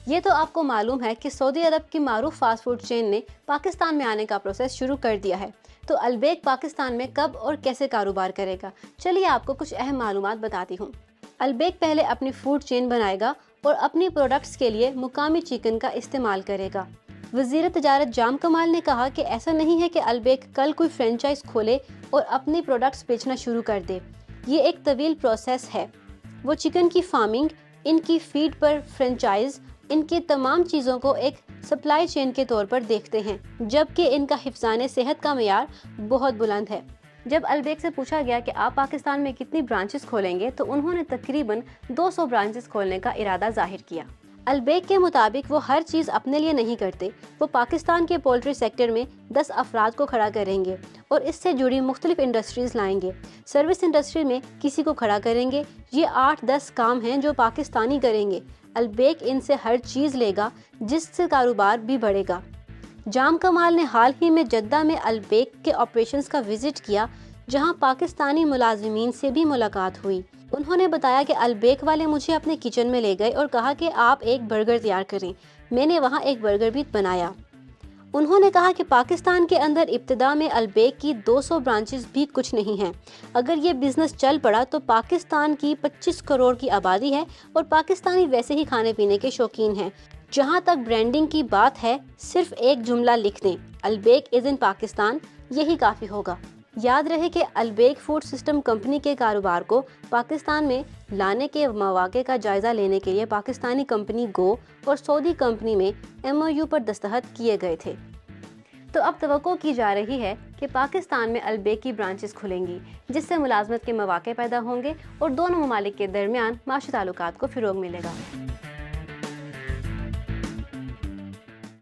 یہ تو آپ کو معلوم ہے کہ سعودی عرب کی معروف فاسٹ فوڈ چین نے پاکستان میں آنے کا پروسیس شروع کر دیا ہے، تو البیک پاکستان میں کب اور کیسے کاروبار کرے گا؟ چلیے آپ کو کچھ اہم معلومات بتاتی ہوں۔ البیک پہلے اپنی فوڈ چین بنائے گا اور اپنی پروڈکٹس کے لیے مقامی چکن کا استعمال کرے گا۔ وزیر تجارت جام کمال نے کہا کہ ایسا نہیں ہے کہ البیک کل کوئی فرینچائز کھولے اور اپنی پروڈکٹس بیچنا شروع کر دے، یہ ایک طویل پروسیس ہے۔ وہ چکن کی فارمنگ، ان کی فیڈ پر فرینچائز، ان کی تمام چیزوں کو ایک سپلائی چین کے طور پر دیکھتے ہیں، جبکہ ان کا حفظان صحت کا معیار بہت بلند ہے۔ جب البیک سے پوچھا گیا کہ آپ پاکستان میں کتنی برانچز کھولیں گے تو انہوں نے تقریباً 200 برانچز کھولنے کا ارادہ ظاہر کیا۔ البیک کے مطابق وہ ہر چیز اپنے لیے نہیں کرتے، وہ پاکستان کے پولٹری سیکٹر میں 10 افراد کو کھڑا کریں گے اور اس سے جڑی مختلف انڈسٹریز لائیں گے۔ سروس انڈسٹری میں کسی کو کھڑا کریں گے۔ یہ 8-10 کام ہیں جو پاکستانی کریں گے۔ البیک ان سے ہر چیز لے گا جس سے کاروبار بھی بڑھے گا۔ جام کمال نے حال ہی میں جدہ میں البیک کے آپریشنز کا وزٹ کیا، جہاں پاکستانی ملازمین سے بھی ملاقات ہوئی۔ انہوں نے بتایا کہ البیک والے مجھے اپنے کچن میں لے گئے اور کہا کہ آپ ایک برگر تیار کریں۔ میں نے وہاں ایک برگر بھی بنایا۔ انہوں نے کہا کہ پاکستان کے اندر ابتدا میں البیک کی 200 برانچز بھی کچھ نہیں ہیں۔ اگر یہ بزنس چل پڑا تو پاکستان کی 25 کروڑ کی آبادی ہے اور پاکستانی ویسے ہی کھانے پینے کے شوقین ہیں۔ جہاں تک برانڈنگ کی بات ہے، صرف ایک جملہ لکھ دیں، البیک از ان پاکستان، یہی کافی ہوگا۔ یاد رہے کہ البیک فوڈ سسٹم کمپنی کے کاروبار کو پاکستان میں لانے کے مواقع کا جائزہ لینے کے لیے پاکستانی کمپنی گو اور سعودی کمپنی میں MOU پر دستخط کیے گئے تھے۔ تو اب توقع کی جا رہی ہے کہ پاکستان میں البیک کی برانچز کھلیں گی، جس سے ملازمت کے مواقع پیدا ہوں گے اور دونوں ممالک کے درمیان معاشی تعلقات کو فروغ ملے گا۔